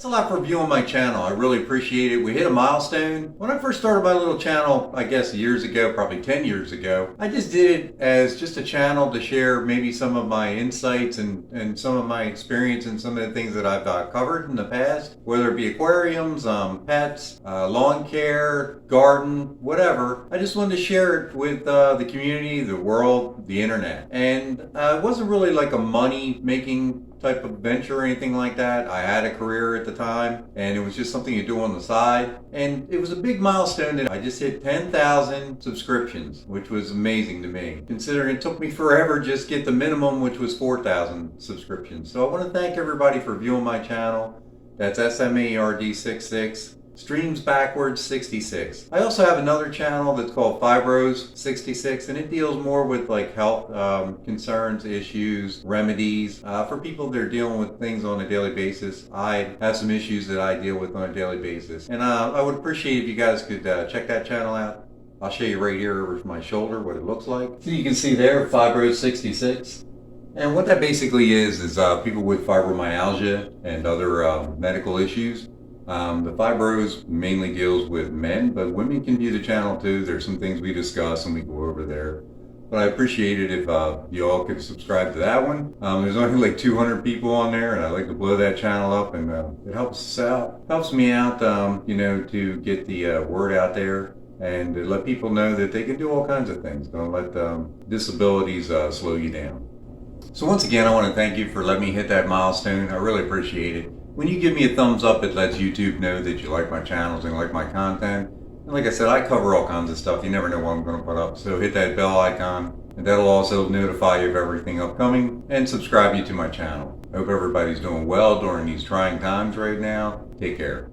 Thanks a lot for viewing my channel. I really appreciate it. We hit a milestone. When I first started my little channel, I guess years ago, probably 10 years ago, I just did it as just a channel to share maybe some of my insights and some of my experience and some of the things that I've covered in the past, whether it be aquariums, pets, lawn care, garden, whatever. I just wanted to share it with the community, the world, the internet. And it wasn't really like a money making type of venture or anything like that. I had a career at the time and it was just something you do on the side. And it was a big milestone that I just hit 10,000 subscriptions, which was amazing to me, considering it took me forever just get the minimum, which was 4,000 subscriptions. So I want to thank everybody for viewing my channel. That's SMARD66. Streams backwards 66. I also have another channel that's called Fibros66, and it deals more with like health concerns, issues, remedies for people that are dealing with things on a daily basis. I have some issues that I deal with on a daily basis, and I would appreciate if you guys could check that channel out. I'll show you right here over my shoulder what it looks like. So you can see there Fibros66. And what that basically is people with fibromyalgia and other medical issues. The Fibros mainly deals with men, but women can view the channel too. There's some things we discuss and we go over there. But I appreciate it if you all could subscribe to that one. There's only like 200 people on there, and I like to blow that channel up, and it helps us out. Helps me out, to get the word out there and to let people know that they can do all kinds of things. Don't let disabilities slow you down. So once again, I want to thank you for letting me hit that milestone. I really appreciate it. When you give me a thumbs up, it lets YouTube know that you like my channels and like my content. And like I said, I cover all kinds of stuff. You never know what I'm going to put up. So hit that bell icon, and that'll also notify you of everything upcoming, and subscribe you to my channel. I hope everybody's doing well during these trying times right now. Take care.